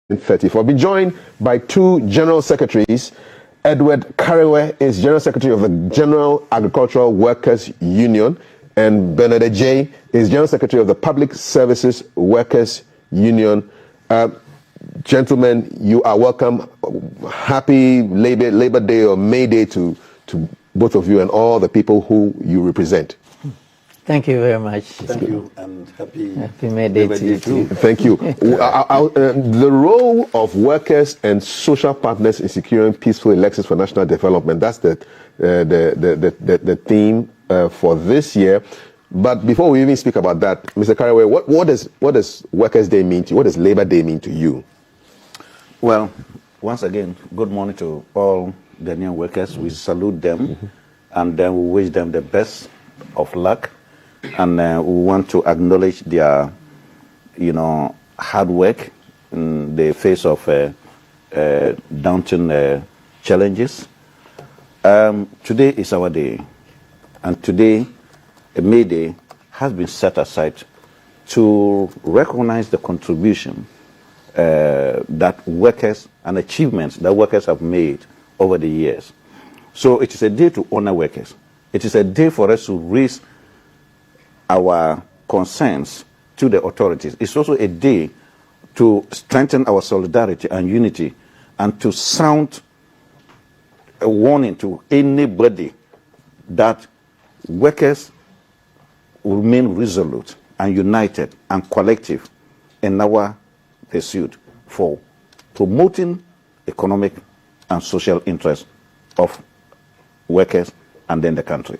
2034. I'll be joined by two general secretaries. Edward Karewe is General Secretary of the General Agricultural Workers Union, and Bernard Adjei is General Secretary of the Public Services Workers Union. Gentlemen, you are welcome. Happy Labor Day or May Day to both of you and all the people who you represent. Thank you very much. Thank you, and happy May Day to you too. Thank you. The role of workers and social partners in securing peaceful elections for national development, that's the theme for this year. But before we even speak about that, Mr. Karewe, what does Workers' Day mean to you? What does Labor Day mean to you? Well, once again, good morning to all Ghanaian workers. We salute them, and then we wish them the best of luck. And we want to acknowledge their, hard work in the face of daunting challenges. Today is our day, and today, May Day, has been set aside to recognize the contribution that workers and achievements that workers have made over the years. So it is a day to honor workers. It is a day for us to raise our concerns to the authorities. It's also a day to strengthen our solidarity and unity, and to sound a warning to anybody that workers will remain resolute and united and collective in our pursuit for promoting economic and social interests of workers and then the country.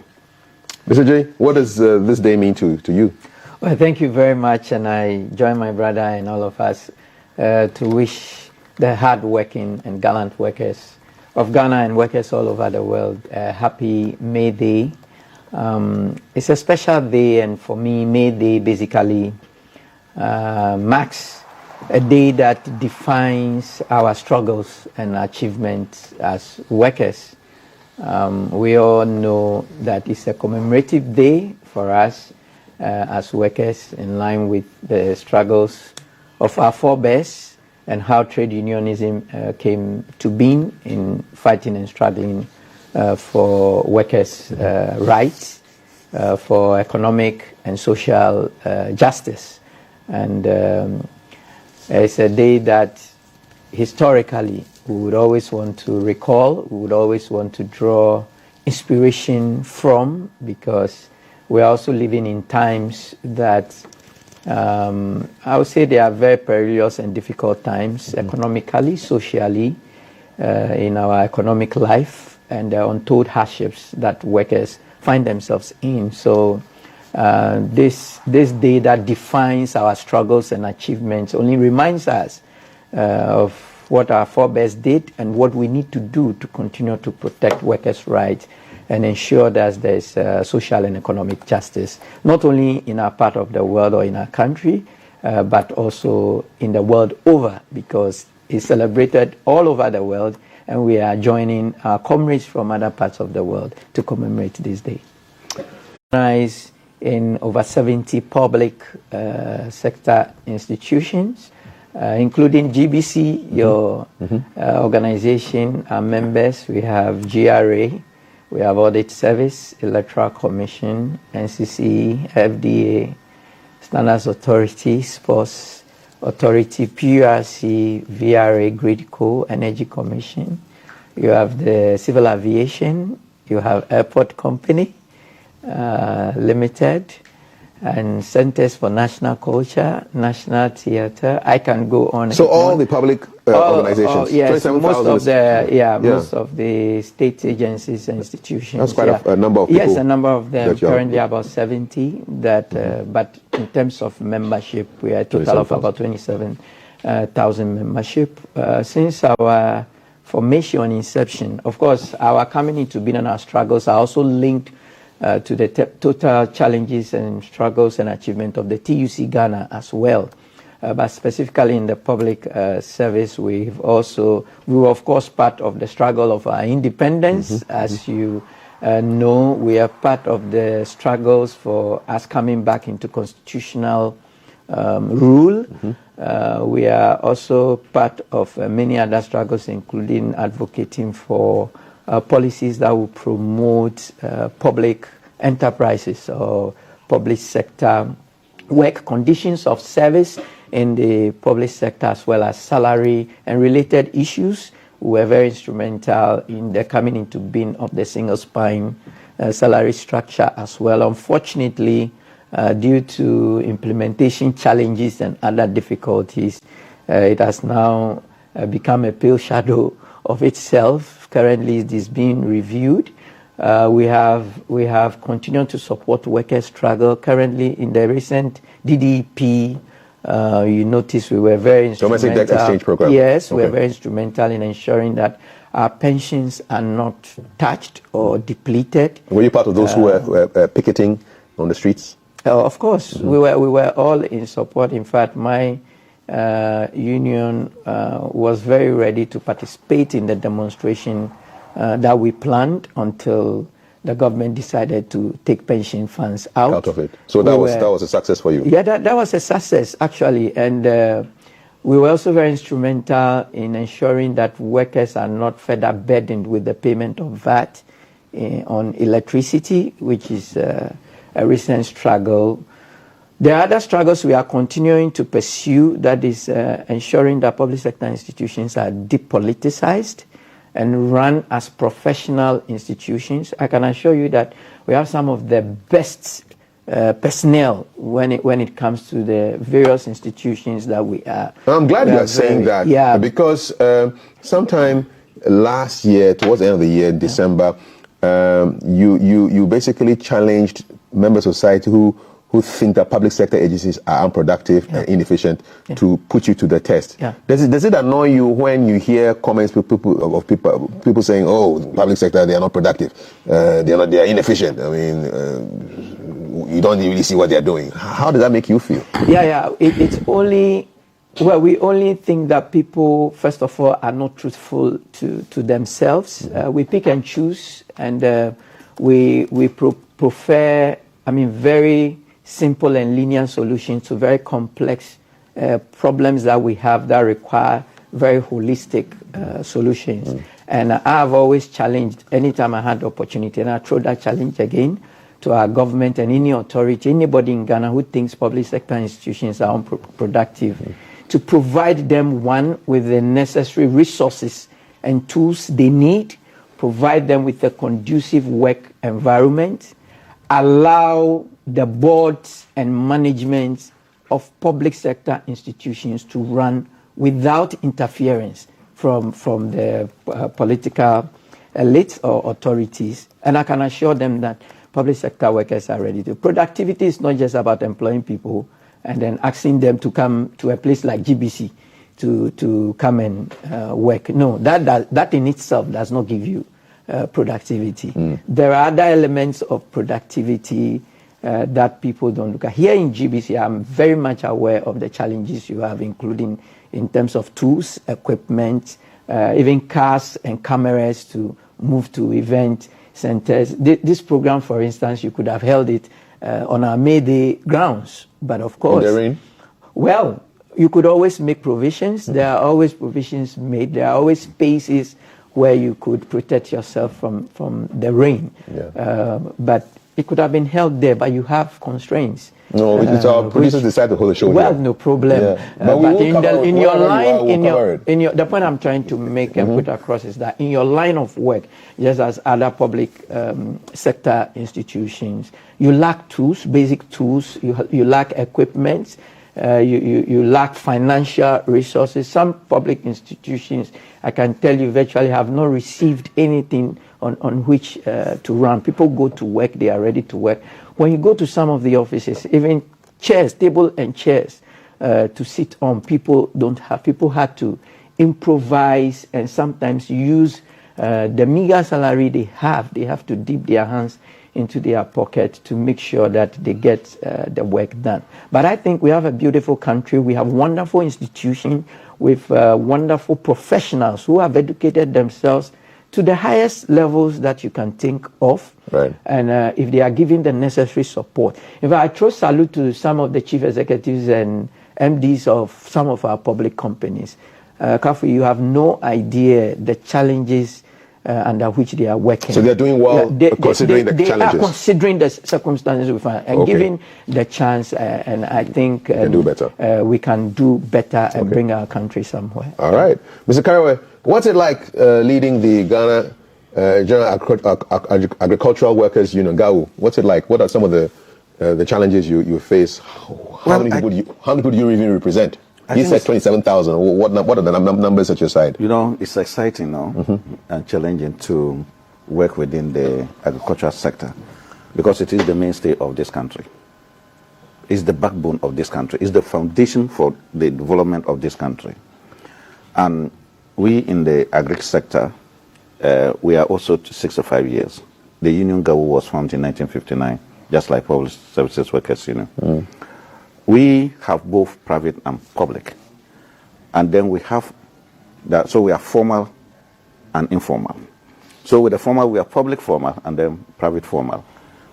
Mr. Adjei, what does this day mean to you? Well, thank you very much, and I join my brother and all of us to wish the hard-working and gallant workers of Ghana and workers all over the world a happy May Day. It's a special day, and for me, May Day basically marks a day that defines our struggles and achievements as workers. We all know that it's a commemorative day for us as workers, in line with the struggles of our forebears and how trade unionism came to being in fighting and struggling for workers' rights, for economic and social justice. And it's a day that historically we would always want to recall, we would always want to draw inspiration from, because we're also living in times that I would say they are very perilous and difficult times, economically, socially, in our economic life, and the untold hardships that workers find themselves in. So this day that defines our struggles and achievements only reminds us of what our forebears did and what we need to do to continue to protect workers' rights and ensure that there's social and economic justice, not only in our part of the world or in our country, but also in the world over, because it's celebrated all over the world, and we are joining our comrades from other parts of the world to commemorate this day. In over 70 public sector institutions, including GBC, your organization, our members. We have GRA, we have Audit Service, Electoral Commission, NCC, FDA, Standards Authority, Sports Authority, PURC, VRA, GridCo, Energy Commission. You have the Civil Aviation, you have Airport Company Limited, and Centers for National Culture, National Theatre. I can go on. So all the public organizations. Yes, most of the state agencies and institutions. That's quite a number of people. Yes, a number of them. Currently about 70. But in terms of membership, we are a total of about 27,000 membership. Since our formation inception, of course, our coming into being and our struggles are also linked to the total challenges and struggles and achievement of the TUC Ghana as well. But specifically in the public service, we were of course part of the struggle of our independence. As you know, we are part of the struggles for us coming back into constitutional rule. We are also part of many other struggles, including advocating for policies that will promote public enterprises or public sector work conditions of service in the public sector, as well as salary and related issues. We were very instrumental in the coming into being of the single spine salary structure as well. Unfortunately, due to implementation challenges and other difficulties, it has now become a pale shadow of itself. Currently, it is being reviewed. We have continued to support workers' struggle. Currently, in the recent DDP, you notice we were very instrumental. Domestic Debt Exchange Program. Yes, okay. we were very instrumental in ensuring that our pensions are not touched or depleted. Were you part of those who were picketing on the streets? Of course, we were all in support. In fact, my union was very ready to participate in the demonstration that we planned until the government decided to take pension funds out of it. So that was a success for you? Yeah, that was a success, actually. And we were also very instrumental in ensuring that workers are not further burdened with the payment of VAT on electricity, which is a recent struggle. There are other struggles we are continuing to pursue, that is ensuring that public sector institutions are depoliticized and run as professional institutions. I can assure you that we have some of the best personnel when it comes to the various institutions that we are. I'm glad you are saying that, yeah, because sometime last year, towards the end of the year, December, you basically challenged members of society who think that public sector agencies are unproductive and inefficient to put you to the test. Does it annoy you when you hear comments people saying, "Oh, public sector, they are not productive, they are inefficient"? I mean, you don't really see what they are doing. How does that make you feel? It's only, well, we only think that people, first of all, are not truthful to themselves. We pick and choose, and we prefer, very simple and linear solutions to very complex problems that we have that require very holistic solutions. And I have always challenged, anytime I had the opportunity, and I throw that challenge again to our government and any authority, anybody in Ghana who thinks public sector institutions are unproductive, to provide them, one, with the necessary resources and tools they need, provide them with a conducive work environment, allow the boards and management of public sector institutions to run without interference from the political elites or authorities. And I can assure them that public sector workers are ready to. Productivity is not just about employing people and then asking them to come to a place like GBC to come and work. No, that in itself does not give you productivity. There are other elements of productivity that people don't look at. Here in GBC, I'm very much aware of the challenges you have, including in terms of tools, equipment, even cars and cameras to move to event centers. This program, for instance, you could have held it on our May Day grounds, but of course, in the rain? Well, you could always make provisions. There are always provisions made. There are always spaces where you could protect yourself from the rain. But it could have been held there, but you have constraints. No, it's our producers decide to hold the show. Well, no problem. But in your line, the point I'm trying to make and put across is that in your line of work, just as other public sector institutions, you lack tools, basic tools. You lack equipment. You lack financial resources. Some public institutions, I can tell you, virtually have not received anything on which to run. People go to work, they are ready to work. When you go to some of the offices, even chairs, table and chairs to sit on, people don't have. People had to improvise and sometimes use the meager salary they have. They have to dip their hands into their pocket to make sure that they get the work done. But I think we have a beautiful country. We have wonderful institutions with wonderful professionals who have educated themselves to the highest levels that you can think of. Right. And if they are given the necessary support. In fact, I throw salute to some of the chief executives and MDs of some of our public companies. Kafu, you have no idea the challenges under which they are working. So they're doing well, considering the challenges. They are considering the circumstances we find, and given the chance, and I think can do better. We can do better and bring our country somewhere. All right, Mr. Kariwe, what's it like leading the Ghana General Agricultural Workers Union, GAU? What's it like? What are some of the challenges you face? How many people do you even represent? You said 27,000. What are the numbers at your side? You know, it's exciting now and challenging to work within the agricultural sector because it is the mainstay of this country. It's the backbone of this country. It's the foundation for the development of this country. And we in the agri sector, we are also 65 years. The Union GAU was formed in 1959, just like Public Services Workers Union. We have both private and public. And then we have that, so we are formal and informal. So with the formal, we are public formal and then private formal.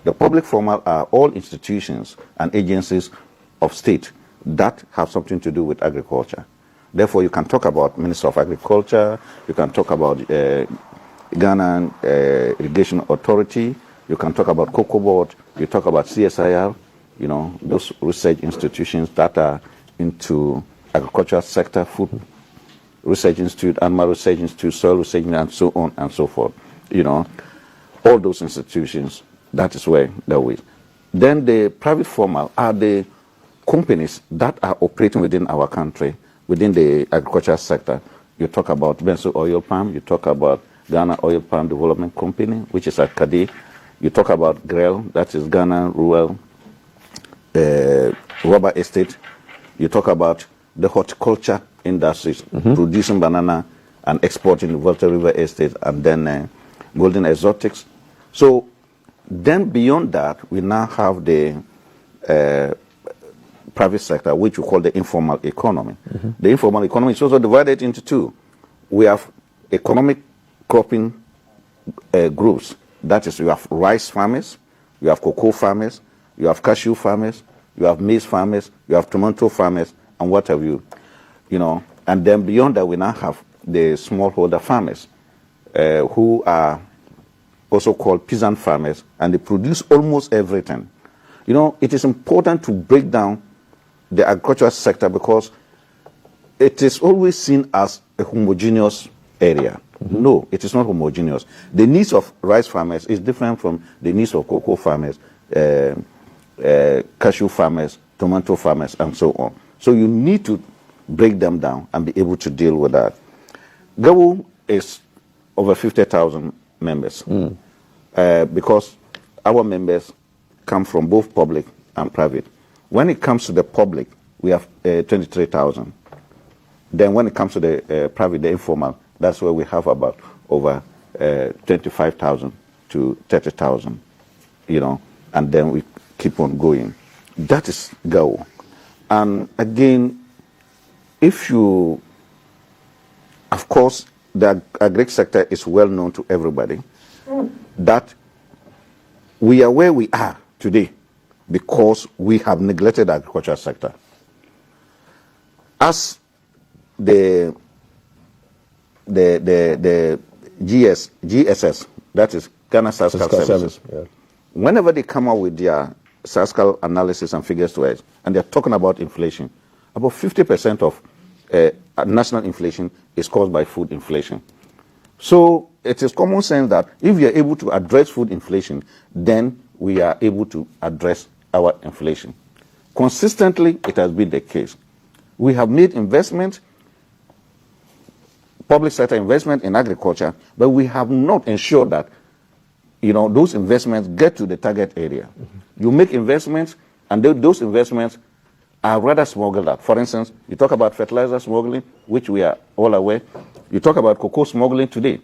The public formal are all institutions and agencies of state that have something to do with agriculture. Therefore, you can talk about Minister of Agriculture, you can talk about Ghana Irrigation Authority, you can talk about Cocoa Board, you talk about CSIR, you know, those research institutions that are into agricultural sector, food research institute, animal research institute, soil research, and so on and so forth. You know, all those institutions, that is where they're with. Then the private formal are the companies that are operating within our country, within the agricultural sector. You talk about Benso Oil Palm, you talk about Ghana Oil Palm Development Company, which is at Kadi. You talk about GREL, that is Ghana Rural Rubber Estate. You talk about the horticulture industries, producing banana and exporting the Volta River Estate, and then Golden Exotics. So then beyond that, we now have the private sector, which we call the informal economy. The informal economy is also divided into two. We have economic cropping groups. That is, you have rice farmers, you have cocoa farmers, you have cashew farmers, you have maize farmers, you have tomato farmers, and what have you. You know, and then beyond that, we now have the smallholder farmers, who are also called peasant farmers, and they produce almost everything. You know, it is important to break down the agricultural sector because it is always seen as a homogeneous area. No, it is not homogeneous. The needs of rice farmers is different from the needs of cocoa farmers, cashew farmers, tomato farmers, and so on. So you need to break them down and be able to deal with that. GAU is over 50,000 members because our members come from both public and private. When it comes to the public, we have 23,000. Then when it comes to the private, the informal, that's where we have about over 25,000 to 30,000, you know, and then we keep on going. That is GAU. And again, if you, of course, the agri sector is well known to everybody, that we are where we are today because we have neglected the agricultural sector. As the GSS, that is Ghana Statistical Services, whenever they come out with their statistical analysis and figures to us, and they're talking about inflation, about 50% of national inflation is caused by food inflation. So it is common sense that if we are able to address food inflation, then we are able to address our inflation. Consistently, it has been the case. We have made investment, public sector investment in agriculture, but we have not ensured that, you know, those investments get to the target area. You make investments, and those investments are rather smuggled out. For instance, you talk about fertilizer smuggling, which we are all aware. You talk about cocoa smuggling today.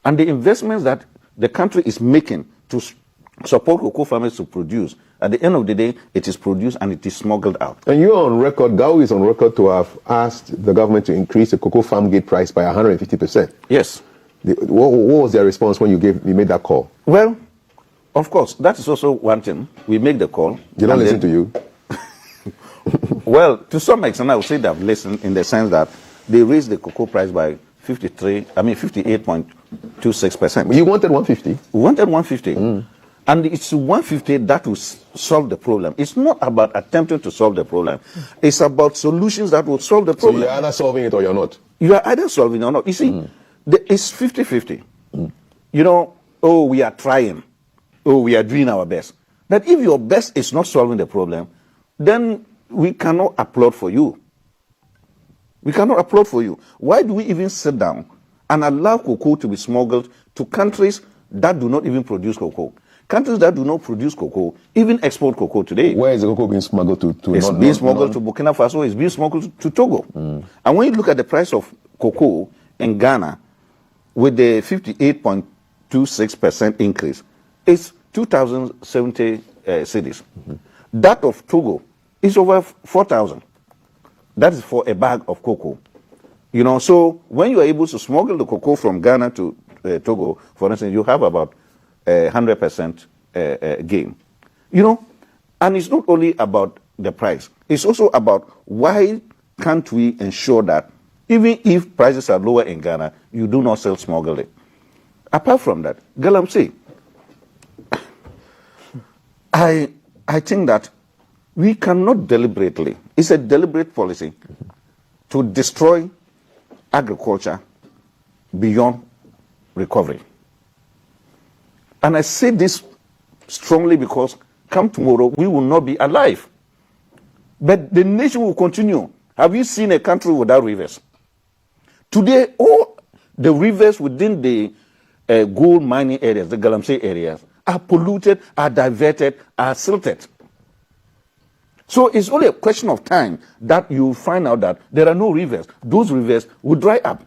And the investments that the country is making to support cocoa farmers to produce, at the end of the day, it is produced and it is smuggled out. And you're on record, GAU is on record to have asked the government to increase the cocoa farm gate price by 150%. Yes. What was their response when you made that call? Well, of course, that is also one thing. We make the call. They don't listen to you. Well, to some extent, I would say they've listened in the sense that they raised the cocoa price by 58.26%. You wanted 150. We wanted 150. And it's 150 that will solve the problem. It's not about attempting to solve the problem. It's about solutions that will solve the So problem. you're either solving it or you're not. You are either solving it or not. You see, it's 50-50. You know, oh, we are trying. Oh, we are doing our best. But if your best is not solving the problem, then we cannot applaud for you. We cannot applaud for you. Why do we even sit down and allow cocoa to be smuggled to countries that do not even produce cocoa? Countries that do not produce cocoa even export cocoa today. Where is the cocoa being smuggled to? It's being smuggled to Burkina Faso. It's being smuggled to Togo. And when you look at the price of cocoa in Ghana, with the 58.26% increase, it's 2,070 cedis. That of Togo is over 4,000. That is for a bag of cocoa. You know, so when you are able to smuggle the cocoa from Ghana to Togo, for instance, you have about 100% gain. You know, and it's not only about the price. It's also about why can't we ensure that even if prices are lower in Ghana, you do not sell smuggled it. Apart from that, Galamsey, I think that we cannot deliberately, it's a deliberate policy to destroy agriculture beyond recovery. And I say this strongly because come tomorrow, we will not be alive. But the nation will continue. Have you seen a country without rivers? Today, all the rivers within the gold mining areas, the Galamsey areas, are polluted, are diverted, are silted. So it's only a question of time that you find out that there are no rivers. Those rivers will dry up.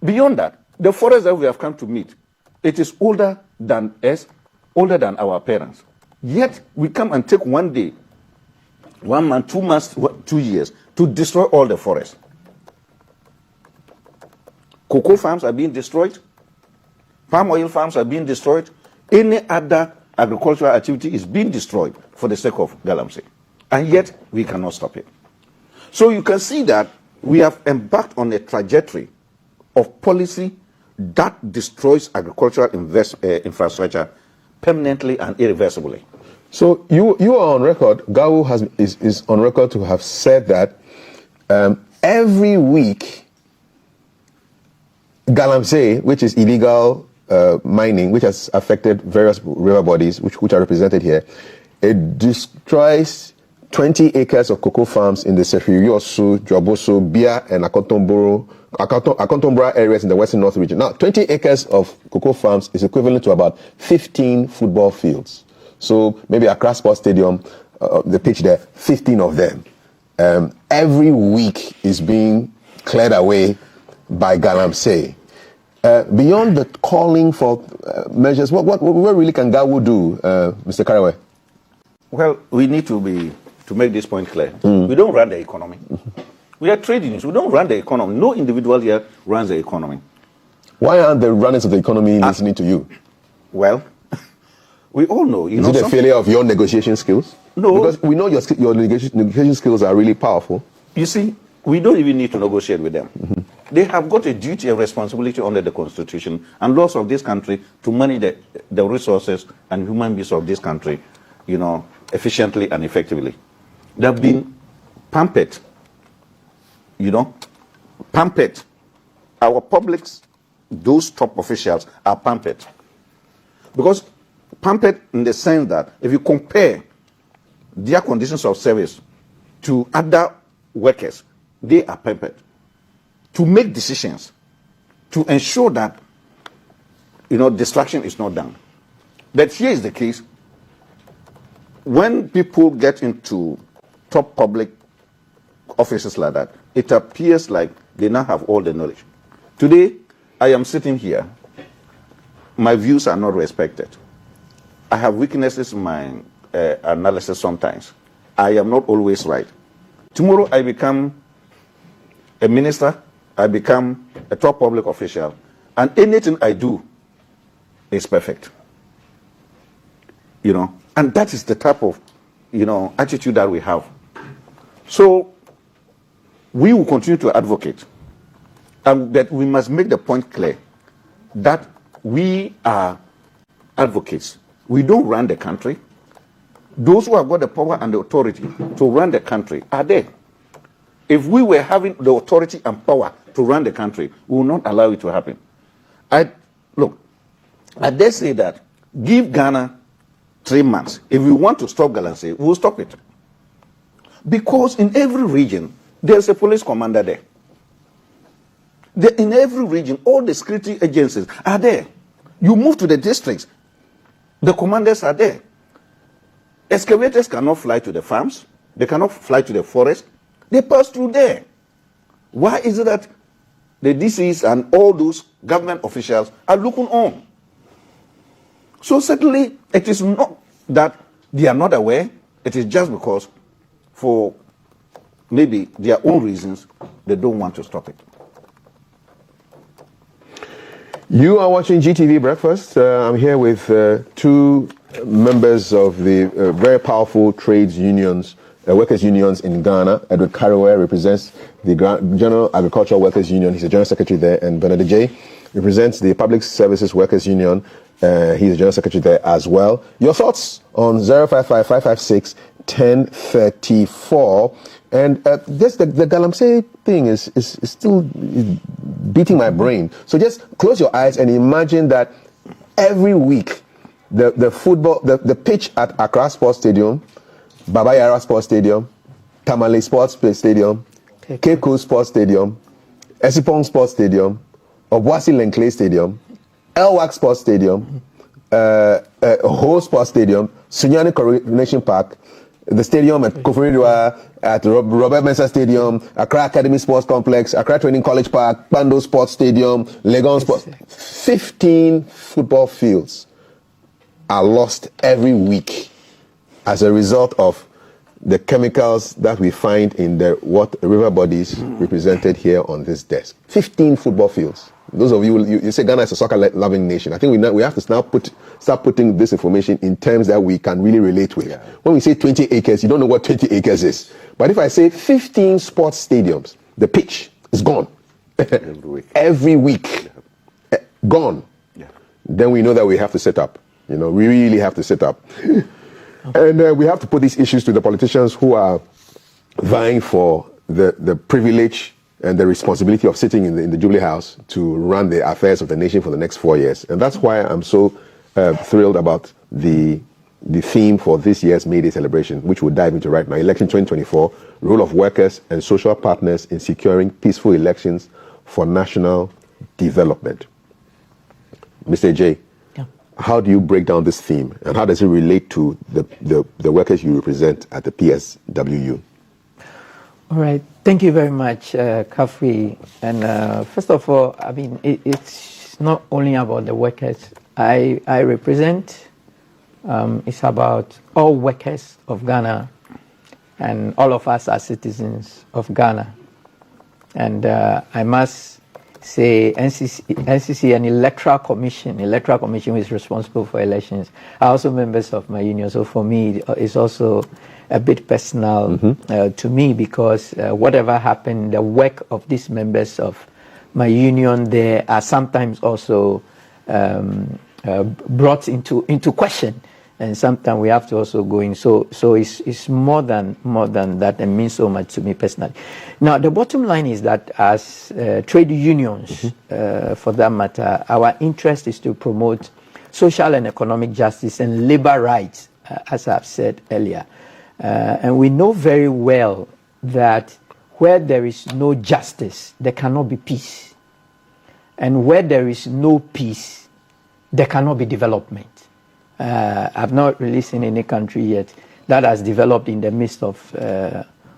Beyond that, the forest that we have come to meet, it is older than us, older than our parents. Yet we come and take one day, 1 month, 2 months, 2 years to destroy all the forest. Cocoa farms are being destroyed. Palm oil farms are being destroyed. Any other agricultural activity is being destroyed for the sake of Galamsey. And yet we cannot stop it. So you can see that we have embarked on a trajectory of policy that destroys agricultural infrastructure permanently and irreversibly. So you are on record, GAWU is on record to have said that every week Galamsey, which is illegal mining, which has affected various river bodies, which are represented here, it destroys 20 acres of cocoa farms in the Sefiriosu, Dwaboso, Bia, and Akontombra areas in the Western North region. Now, 20 acres of cocoa farms is equivalent to about 15 football fields. So maybe Accra Sports Stadium, the pitch there, 15 of them. Every week is being cleared away by Galamsey. Beyond the calling for measures, what really can GAWU do, Mr. Karewe? Well, we need to make this point clear. We don't run the economy. We are trade unions. We don't run the economy. No individual here runs the economy. Why aren't the runners of the economy listening to you? Well, we all know. Is it a failure of your negotiation skills? No. Because we know your negotiation skills are really powerful. You see, we don't even need to negotiate with them. They have got a duty and responsibility under the Constitution and laws of this country to manage the resources and human beings of this country, efficiently and effectively. They have been pampered, pampered. Our publics, those top officials are pampered. Because pampered in the sense that if you compare their conditions of service to other workers, they are pampered to make decisions, to ensure that, distraction is not done. But here is the case. When people get into top public offices like that, it appears like they now have all the knowledge. Today, I am sitting here. My views are not respected. I have weaknesses in my analysis sometimes. I am not always right. Tomorrow, I become a minister, I become a top public official, and anything I do is perfect. And that is the type of attitude that we have. So we will continue to advocate, but we must make the point clear that we are advocates. We don't run the country. Those who have got the power and the authority to run the country are there. If we were having the authority and power to run the country, we will not allow it to happen. I dare say that give Ghana 3 months. If we want to stop Galamsey, we will stop it. Because in every region, there's a police commander there. In every region, all the security agencies are there. You move to the districts, the commanders are there. Excavators cannot fly to the farms. They cannot fly to the forest. They pass through there. Why is it that the DCs and all those government officials are looking on? So certainly, it is not that they are not aware. It is just because for maybe their own reasons, they don't want to stop it. You are watching GTV Breakfast. I'm here with two members of the very powerful trades unions, workers' unions in Ghana. Edward Karewe represents the General Agricultural Workers Union. He's the General Secretary there. And Bernard Adjei represents the Public Services Workers Union. He's the General Secretary there as well. Your thoughts on 055-556-1034. And this, the Galamsey thing is still beating my brain. So just close your eyes and imagine that every week the pitch at Accra Sports Stadium, Baba Yara Sports Stadium, Tamale Sports Stadium, Cape Coast Sports Stadium, Esipong Sports Stadium, Obuasi Lenkley Stadium, Elwak Sports Stadium, Ho Sports Stadium, Sunyani Coronation Park, the stadium at Koforidua, at Robert Mensah Stadium, Accra Academy Sports Complex, Accra Training College Park, Bando Sports Stadium, Legon Sports. 15 football fields are lost every week as a result of the chemicals that we find in the river bodies represented here on this desk. 15 football fields. Those of you say Ghana is a soccer-loving nation. I think we have to now start putting this information in terms that we can really relate with. Yeah. When we say 20 acres, you don't know what 20 acres is. But if I say 15 sports stadiums, the pitch is gone. Every week. Gone. Yeah. Then we know that we have to set up. We really have to set up. And we have to put these issues to the politicians who are vying for the privilege and the responsibility of sitting in the Jubilee House to run the affairs of the nation for the next 4 years. And that's why I'm so thrilled about the theme for this year's May Day celebration, which we'll dive into right now. Election 2024, role of workers and social partners in securing peaceful elections for national development. Mr. Adjei, how do you break down this theme, and how does it relate to the workers you represent at the PSWU? All right. Thank you very much, Kafri. And first of all, I mean, it's not only about the workers I represent. It's about all workers of Ghana, and all of us are citizens of Ghana. And I must say NCC and Electoral Commission is responsible for elections, are also members of my union. So for me, it's also a bit personal to me, because whatever happened, the work of these members of my union, they are sometimes also brought into question, and sometimes we have to also go in. So it's more than that, and means so much to me personally. Now the bottom line is that as trade unions, for that matter, our interest is to promote social and economic justice and labor rights, as I've said earlier. And we know very well that where there is no justice, there cannot be peace. And where there is no peace, there cannot be development. I've not really seen any country yet that has developed in the midst of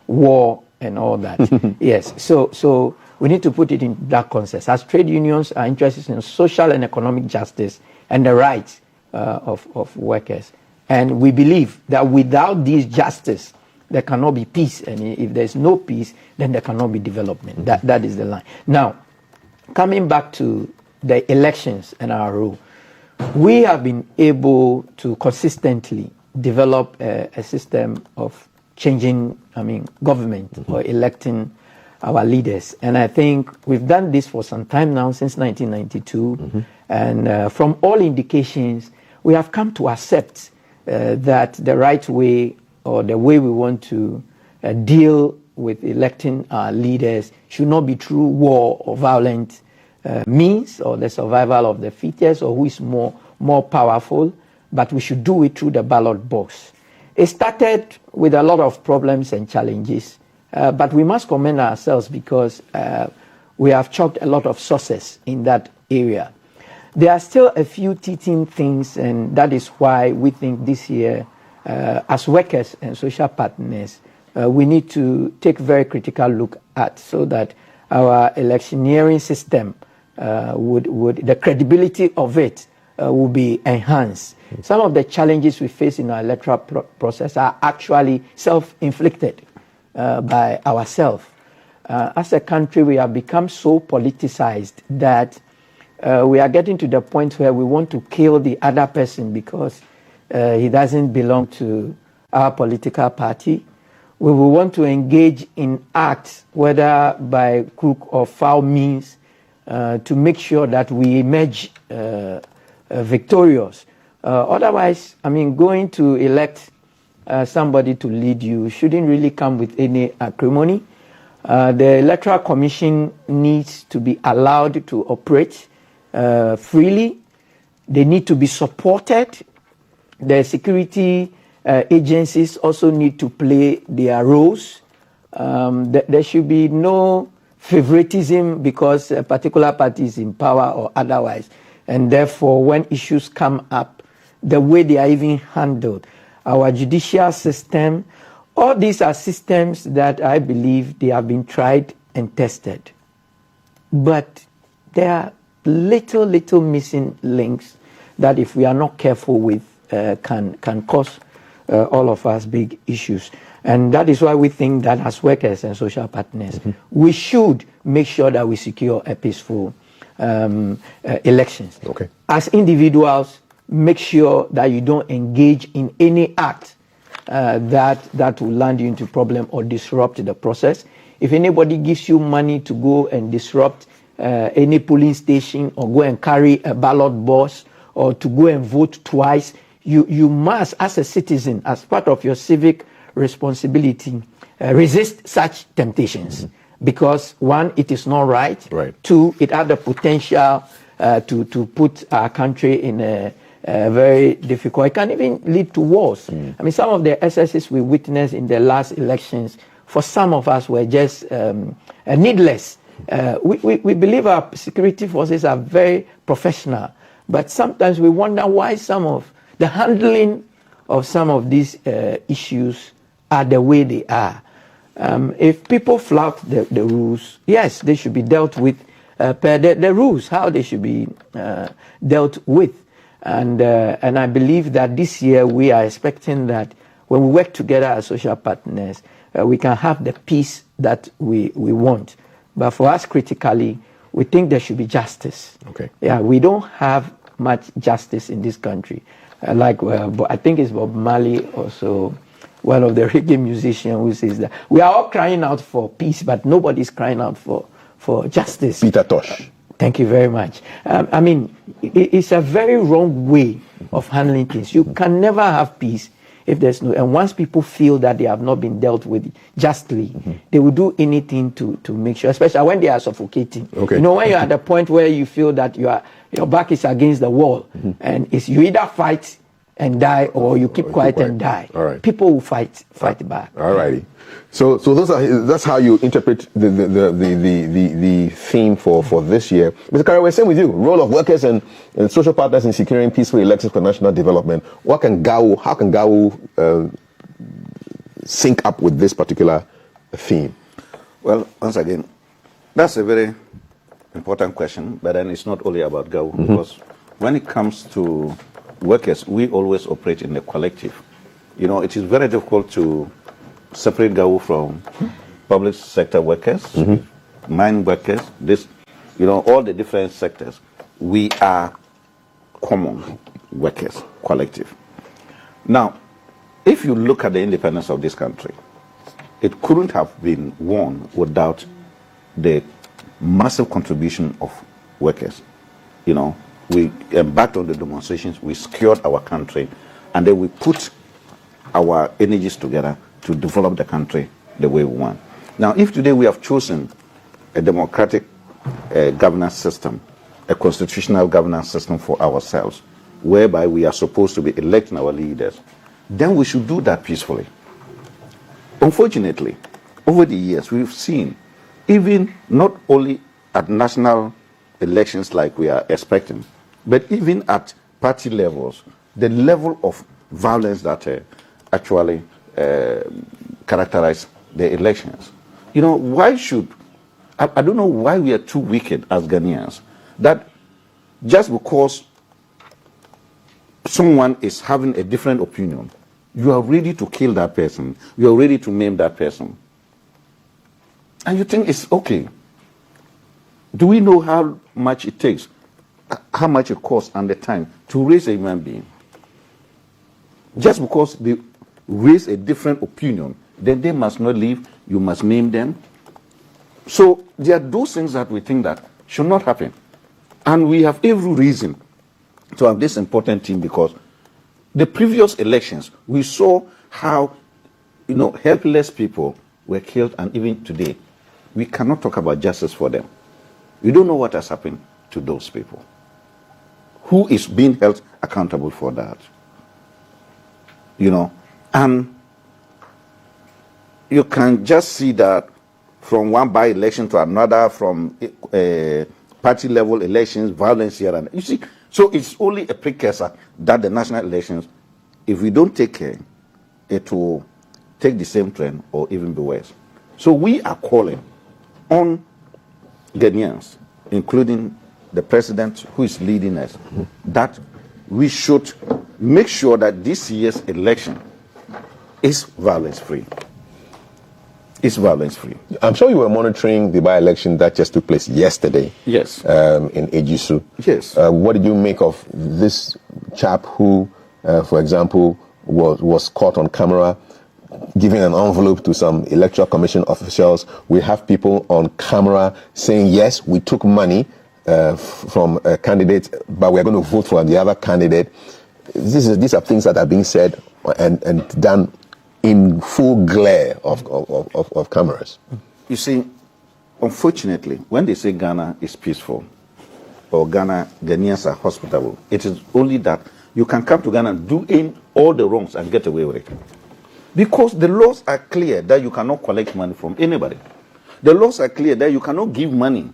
war and all that. Yes, so we need to put it in that context. As trade unions are interested in social and economic justice and the rights of workers. And we believe that without this justice, there cannot be peace. And if there's no peace, then there cannot be development. That is the line. Now, coming back to the elections and our role, we have been able to consistently develop a system of changing, government or electing our leaders. And I think we've done this for some time now, since 1992. And from all indications, we have come to accept that the right way, or the way we want to deal with electing our leaders, should not be through war or violent means, or the survival of the fittest, or who is more powerful, but we should do it through the ballot box. It started with a lot of problems and challenges, but we must commend ourselves because we have chalked a lot of success in that area. There are still a few teething things, and that is why we think this year, as workers and social partners, we need to take a very critical look at, so that our electioneering system the credibility of it will be enhanced. Some of the challenges we face in our electoral process are actually self-inflicted by ourselves. As a country, we have become so politicized that we are getting to the point where we want to kill the other person because he doesn't belong to our political party. We will want to engage in acts, whether by crook or foul means, to make sure that we emerge victorious. Otherwise, going to elect somebody to lead you shouldn't really come with any acrimony. The Electoral Commission needs to be allowed to operate freely. They need to be supported. The security agencies also need to play their roles. There should be no favoritism because a particular party is in power or otherwise. And therefore, when issues come up, the way they are even handled, our judicial system, all these are systems that I believe they have been tried and tested. But there are little missing links that, if we are not careful with, can cause all of us big issues. And that is why we think that as workers and social partners, we should make sure that we secure a peaceful elections. Okay. As individuals, make sure that you don't engage in any act that will land you into problem or disrupt the process. If anybody gives you money to go and disrupt any polling station, or go and carry a ballot box, or to go and vote twice, you must, as a citizen, as part of your civic responsibility, resist such temptations. Because one, it is not right. Two, it has the potential to put our country in a very difficult. It can even lead to wars. Some of the excesses we witnessed in the last elections, for some of us, were just needless. We believe our security forces are very professional, but sometimes we wonder why some of the handling of some of these issues are the way they are. If people flout the rules, yes, they should be dealt with per the rules, how they should be dealt with. And I believe that this year we are expecting that when we work together as social partners, we can have the peace that we want. But for us, critically, we think there should be justice. Okay. Yeah, we don't have much justice in this country. I think it's Bob Marley, also one of the reggae musicians, who says that we are all crying out for peace, but nobody's crying out for justice. Peter Tosh. Thank you very much. It's a very wrong way of handling things. You can never have peace if there's no, and once people feel that they have not been dealt with justly, they will do anything to make sure, especially when they are suffocating. Okay. When you're at the point where you feel that your back is against the wall, and it's you either fight and die, or you keep quiet and die. All right. People will fight back. All righty. So that's how you interpret the theme for this year. Mr. Carey, we're same with you. Role of workers and social partners in securing peaceful elections for national development. How can GAWU sync up with this particular theme? Well, once again, that's a very important question, but then it's not only about GAWU, because when it comes to workers, we always operate in the collective. It is very difficult to separate GAWU from public sector workers, mine workers, all the different sectors. We are common workers, collective. Now, if you look at the independence of this country, it couldn't have been won without the massive contribution of workers. You know, we embarked on the demonstrations, we secured our country, and then we put our energies together to develop the country the way we want. Now, if today we have chosen a democratic governance system, a constitutional governance system for ourselves, whereby we are supposed to be electing our leaders, then we should do that peacefully. Unfortunately, over the years, we've seen, even not only at national elections like we are expecting, but even at party levels, the level of violence that actually characterize the elections. You know, why should, I don't know why we are too wicked as Ghanaians, that just because someone is having a different opinion, you are ready to kill that person, you are ready to maim that person. And you think it's okay. Do we know how much it takes, how much it costs and the time to raise a human being? Just because they raise a different opinion, then they must not leave, you must name them. So there are those things that we think that should not happen. And we have every reason to have this important team, because the previous elections, we saw how, you know, helpless people were killed, and even today, we cannot talk about justice for them. We don't know what has happened to those people. Who is being held accountable for that? You know, and you can just see that from one by-election to another, from party-level elections, violence here and there. You see, so it's only a precursor that the national elections, if we don't take care, it will take the same trend or even be worse. So we are calling on Ghanaians, including the president who is leading us, that we should make sure that this year's election is violence-free. It's violence-free. I'm sure you were monitoring the by-election that just took place yesterday. Yes. In Adjei. Yes. What did you make of this chap who, for example, was caught on camera giving an envelope to some electoral commission officials? We have people on camera saying, yes, we took money from a candidate, but we're going to vote for the other candidate. These are things that are being said and done in full glare of cameras. You see, unfortunately, when they say Ghana is peaceful, or Ghanaians are hospitable, it is only that you can come to Ghana and do all the wrongs and get away with it. Because the laws are clear that you cannot collect money from anybody. The laws are clear that you cannot give money,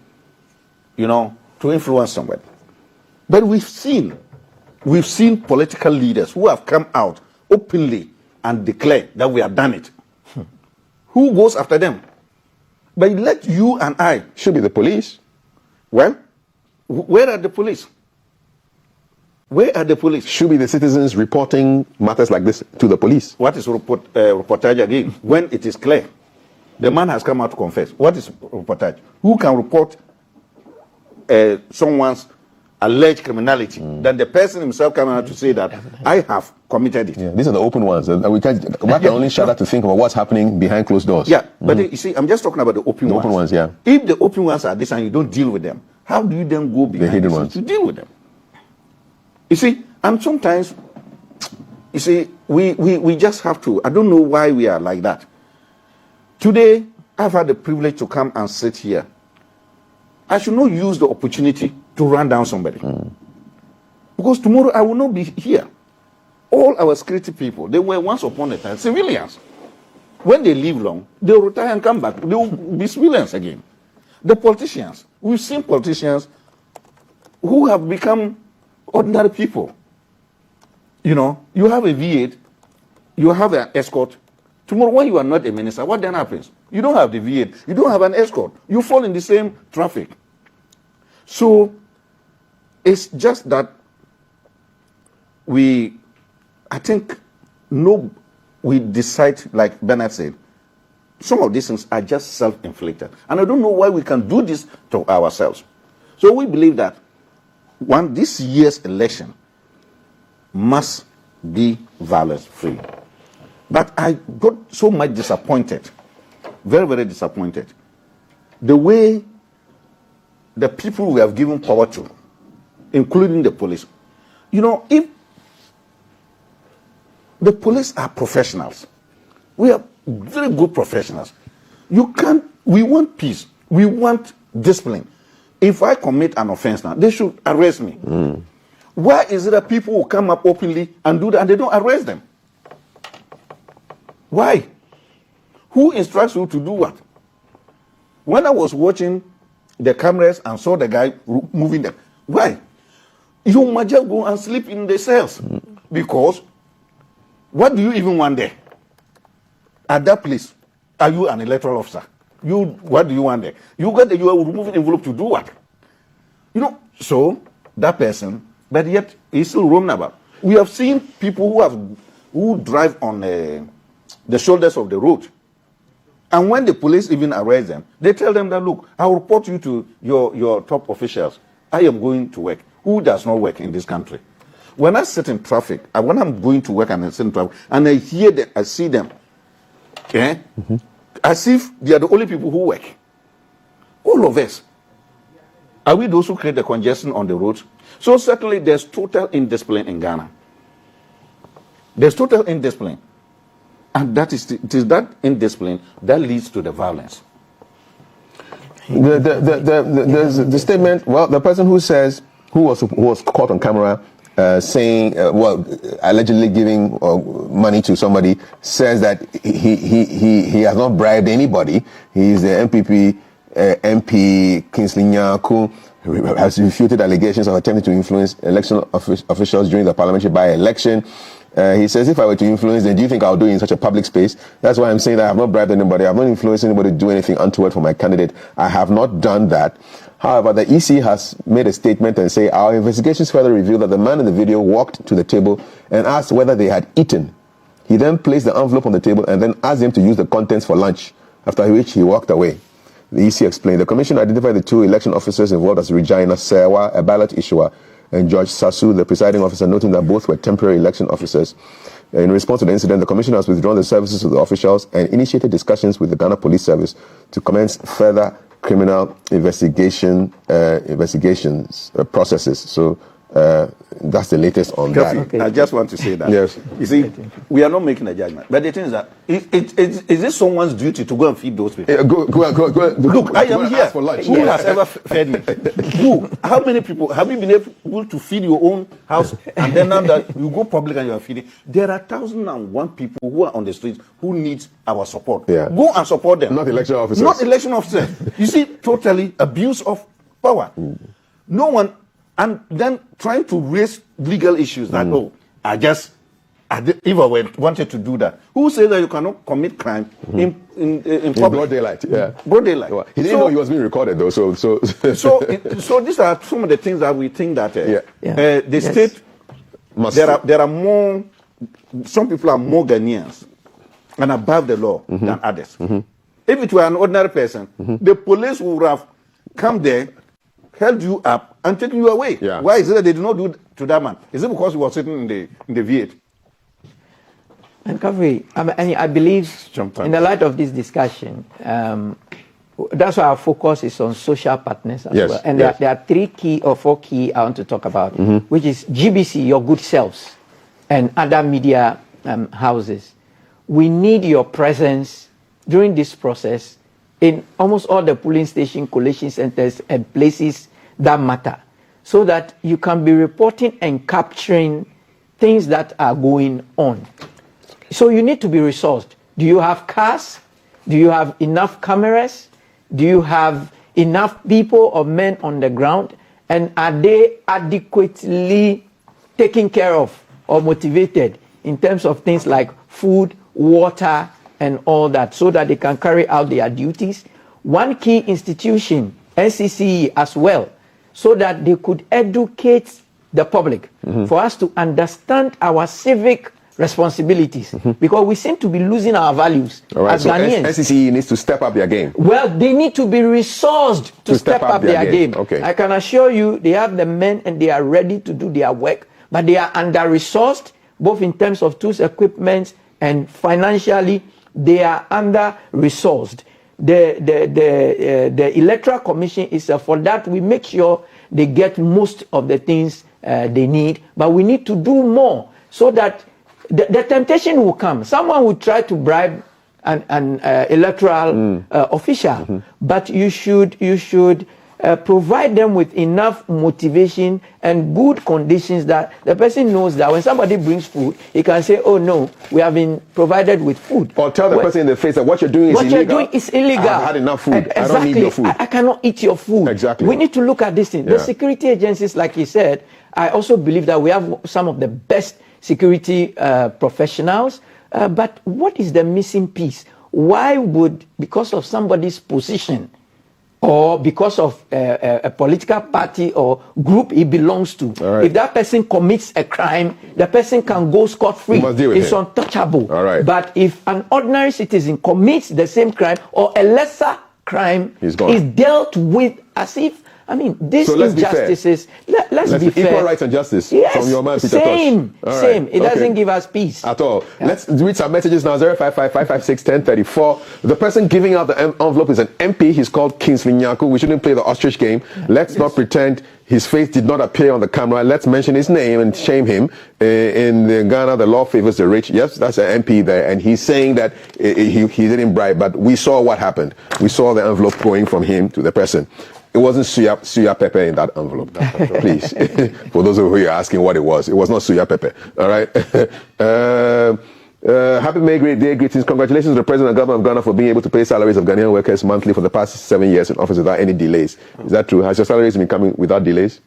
you know, to influence somebody. But we've seen political leaders who have come out openly and declare that we have done it. Who goes after them? But let you and I. Should be the police. Well, where are the police? Where are the police? Should be the citizens reporting matters like this to the police. What is reportage again? When it is clear, the man has come out to confess. What is reportage? Who can report someone's alleged criminality? Then the person himself coming out to say that I have committed it. Yeah, these are the open ones. One can only shudder to think about what's happening behind closed doors. Yeah, but you see, I'm just talking about the open ones. Open ones, yeah. If the open ones are this and you don't deal with them, how do you then go behind the hidden ones to deal with them? You see, and sometimes, you see, we just have to, I don't know why we are like that. Today, I've had the privilege to come and sit here. I should not use the opportunity to run down somebody. Because tomorrow I will not be here. All our security people, they were once upon a time civilians. When they live long, they will retire and come back. They will be civilians again. The politicians, we've seen politicians who have become ordinary people. You know, you have a V8, you have an escort. Tomorrow when you are not a minister, what then happens? You don't have the V8, you don't have an escort. You fall in the same traffic. So, it's just that we decide, like Bernard said, some of these things are just self-inflicted. And I don't know why we can do this to ourselves. So we believe that this year's election must be violence-free. But I got so much disappointed, very, very disappointed. The way the people we have given power to, including the police. You know, if the police are professionals, we are very good professionals. You can't, we want peace, we want discipline. If I commit an offense now, they should arrest me. Why is it that people will come up openly and do that and they don't arrest them? Why? Who instructs you to do what? When I was watching the cameras and saw the guy moving them, why? You might just go and sleep in the cells. Because what do you even want there? At that place, are you an electoral officer? What do you want there? You are removing envelope to do what? You know, so that person, but yet he's still roaming about. We have seen people who drive on the shoulders of the road. And when the police even arrest them, they tell them that, look, I'll report you to your top officials. I am going to work. Who does not work in this country? When I sit in traffic, when I'm going to work and I sit in traffic, and I hear them, I see them, as if they are the only people who work. All of us. Are we those who create the congestion on the roads? So certainly there's total indiscipline in Ghana. There's total indiscipline. And it is that indiscipline that leads to the violence. The statement, well, the person who was caught on camera saying, allegedly giving money to somebody, says that he has not bribed anybody. He's the MP Kingsley Nyaku, has refuted allegations of attempting to influence election officials during the parliamentary by-election. He says, if I were to influence, then do you think I'll do it in such a public space? That's why I'm saying that I have not bribed anybody. I have not influenced anybody to do anything untoward for my candidate. I have not done that. However, the EC has made a statement and say, our investigations further reveal that the man in the video walked to the table and asked whether they had eaten. He then placed the envelope on the table and then asked them to use the contents for lunch, after which he walked away. The EC explained, the commission identified the two election officers involved as Regina Sewa, a ballot issuer, and George Sasu, the presiding officer, noting that both were temporary election officers. In response to the incident, the commission has withdrawn the services of the officials and initiated discussions with the Ghana Police Service to commence further criminal investigations processes. So that's the latest on that. Okay. I just want to say that. Yes. You see, we are not making a judgment. But the thing is that, is this someone's duty to go and feed those people? Look, I am here. For lunch. Who has ever fed me? Who? How many people? Have you been able to feed your own house? And then now that you go public and you are feeding, there are 1,001 people who are on the streets who need our support. Yeah. Go and support them. Not election officers. Not election officers. You see, totally abuse of power. No one. And then trying to raise legal issues that, if I wanted to do that, who says that you cannot commit crime in public? Broad daylight, yeah. Broad daylight. Well, he didn't know he was being recorded, though, so these are some of the things that we think that the state, must there are more, some people are more Ghanaians and above the law than others. If it were an ordinary person, the police would have come there, held you up and taken you away. Yeah. Why is it that they did not do to that man? Is it because he was sitting in the V8? And Kavri, I believe in the light of this discussion, that's why our focus is on social partners as well. And there are 3 key or 4 key I want to talk about, which is GBC, your good selves, and other media houses. We need your presence during this process in almost all the polling station, collation centers, and places that matter, so that you can be reporting and capturing things that are going on. So you need to be resourced. Do you have cars? Do you have enough cameras? Do you have enough people or men on the ground? And are they adequately taken care of or motivated in terms of things like food, water, and all that, so that they can carry out their duties? One key institution, NCCE as well, so that they could educate the public for us to understand our civic responsibilities, because we seem to be losing our values as Ghanaians. NCCE needs to step up their game. Well, they need to be resourced to step up their game. Okay. I can assure you they have the men and they are ready to do their work, but they are under-resourced, both in terms of tools, equipment, and financially they are under-resourced. The Electoral Commission is for that. We make sure they get most of the things they need, but we need to do more so that the temptation will come. Someone will try to bribe an electoral official, but you should provide them with enough motivation and good conditions that the person knows that when somebody brings food, he can say, oh no, we have been provided with food. Or tell the person in the face that what you're doing is illegal. What you're doing is illegal. I've had enough food. Exactly. I don't need your food. I cannot eat your food. Exactly. We need to look at this thing. The security agencies, like you said, I also believe that we have some of the best security professionals. But what is the missing piece? Why would, because of somebody's position, or because of a political party or group he belongs to, if that person commits a crime, the person can go scot-free. It's untouchable. But if an ordinary citizen commits the same crime or a lesser crime, is dealt with as if, I mean, this injustices, let's be fair. Equal rights and justice from your man, Peter same. It doesn't give us peace. At all. Let's read some messages now. 055-556-1034. The person giving out the envelope is an MP. He's called Kingsley Nyaku. We shouldn't play the ostrich game. Let's not pretend his face did not appear on the camera. Let's mention his name and shame him. In Ghana, the law favors the rich. Yes, that's an MP there. And he's saying that he didn't bribe, but we saw what happened. We saw the envelope going from him to the person. It wasn't suya pepper in that envelope. Please. For those of you asking what it was not suya pepper. All right. Happy May Day greetings. Congratulations to the President and Government of Ghana for being able to pay salaries of Ghanaian workers monthly for the past 7 years in office without any delays. Is that true? Has your salaries been coming without delays?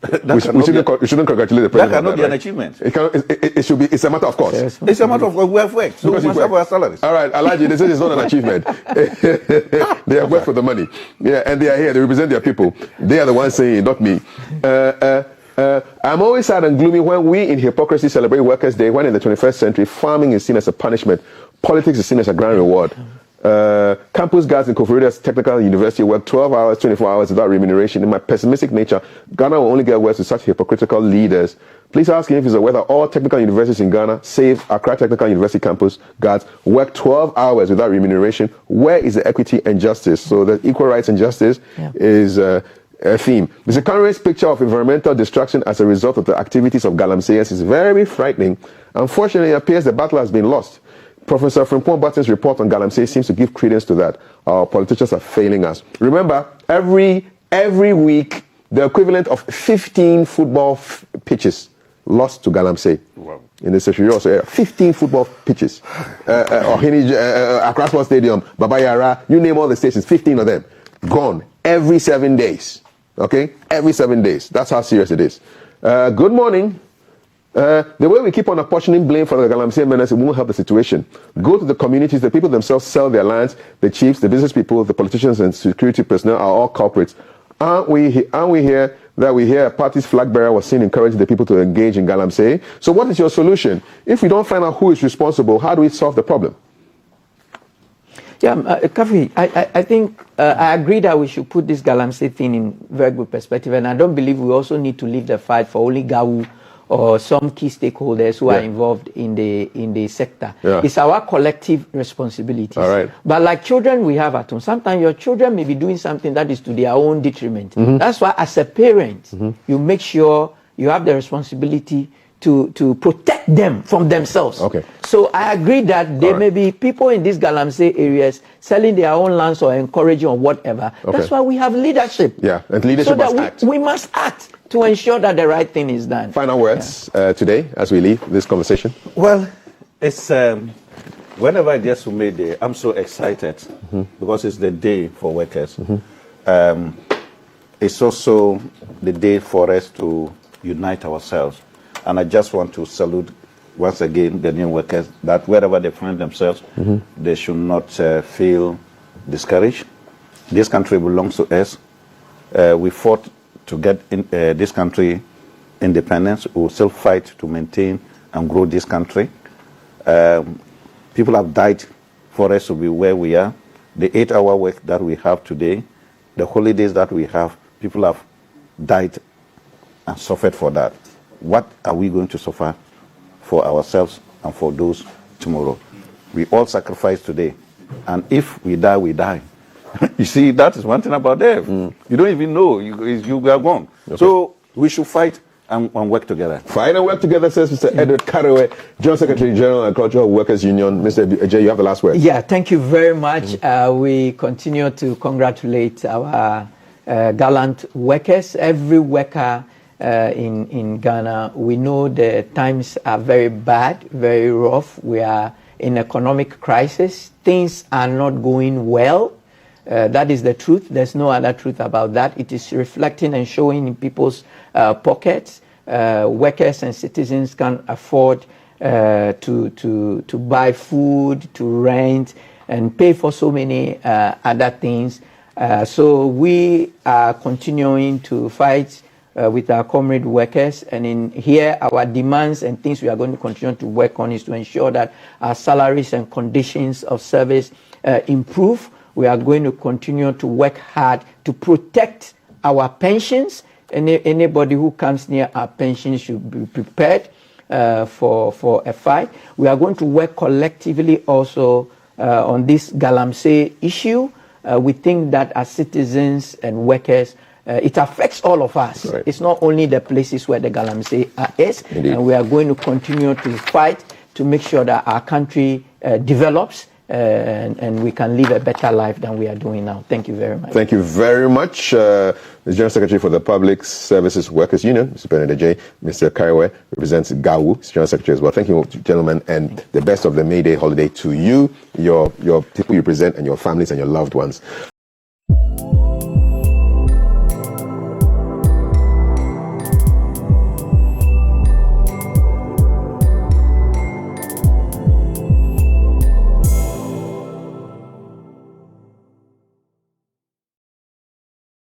We shouldn't congratulate the president. That cannot be an achievement. It should be. It's a matter of course. It's a matter of we have worked. So we must have our salaries. All right, Adjei, they say it's not an achievement. They have worked for the money. Yeah, and they are here. They represent their people. They are the ones saying it, not me. I'm always sad and gloomy when we in hypocrisy celebrate Workers' Day, when in the 21st century farming is seen as a punishment, politics is seen as a grand reward. Campus guards in Koforid's Technical University work 12 hours, 24 hours without remuneration. In my pessimistic nature, Ghana will only get worse with such hypocritical leaders. Please ask him if he's aware that all technical universities in Ghana, save Accra Technical University campus guards, work 12 hours without remuneration. Where is the equity and justice? So the equal rights and justice is a theme. Mr. Conway's picture of environmental destruction as a result of the activities of Galamseyers is very frightening. Unfortunately, it appears the battle has been lost. Professor Frimpong Barton's report on Galamsey seems to give credence to that. Our politicians are failing us. Remember, every week, the equivalent of 15 football pitches lost to Galamsey. Wow. In the Seshiri also area. 15 football pitches. Accra Sports Stadium, Baba Yara, you name all the stations, 15 of them. Gone. Every 7 days. Okay? Every 7 days. That's how serious it is. Good morning. The way we keep on apportioning blame for the Galamsey menace, it won't help the situation. Go to the communities, the people themselves sell their lands, the chiefs, the business people, the politicians and security personnel are all culprits. Aren't we here that we hear a party's flag bearer was seen encouraging the people to engage in Galamsey? So what is your solution? If we don't find out who is responsible, how do we solve the problem? Yeah, Kafi, I think I agree that we should put this Galamsey thing in very good perspective, and I don't believe we also need to leave the fight for only GAWU or some key stakeholders who are involved in the sector. It's our collective responsibilities. All right. But like children we have at home, sometimes your children may be doing something that is to their own detriment. That's why as a parent, you make sure you have the responsibility to protect them from themselves. Okay. So I agree that there may be people in these Galamsey areas selling their own lands or encouraging or whatever. Okay. That's why we have leadership. Yeah, and leadership so that must act. We must act to ensure that the right thing is done. Final words today as we leave this conversation. Well, it's whenever I just made day, I'm so excited because it's the day for workers. It's also the day for us to unite ourselves. And I just want to salute once again the new workers that wherever they find themselves, they should not feel discouraged. This country belongs to us. We fought to get this country independence. We will still fight to maintain and grow this country. People have died for us to be where we are. The 8-hour work that we have today, the holidays that we have, people have died and suffered for that. What are we going to suffer for ourselves and for those tomorrow. We all sacrifice today. And if we die, we die. You see, that is one thing about death. You don't even know. You are gone. Okay. So we should fight and work together. Fight and work together, says Mr. Edward Karewe, General Secretary General Agricultural Workers Union. Mr. Adjei, you have the last word. Yeah, thank you very much. We continue to congratulate our gallant workers. Every worker in Ghana, we know the times are very bad, very rough. We are in economic crisis. Things are not going well. That is the truth. There's no other truth about that. It is reflecting and showing in people's pockets. Workers and citizens can afford to buy food, to rent, and pay for so many other things. So we are continuing to fight with our comrade workers, and in here our demands and things we are going to continue to work on is to ensure that our salaries and conditions of service improve. We are going to continue to work hard to protect our pensions. Anybody who comes near our pensions should be prepared for a fight. We are going to work collectively also on this galamsey issue. We think that as citizens and workers, it affects all of us. Right. It's not only the places where the galamsey is. Indeed. And we are going to continue to fight to make sure that our country develops and we can live a better life than we are doing now. Thank you very much. Thank you very much. The General Secretary for the Public Services Workers Union, Mr. Bernard Adjei. Mr. Karewe represents GAWU, General Secretary as well. Thank you, gentlemen, and the best of the May Day holiday to you, your people you present, and your families and your loved ones.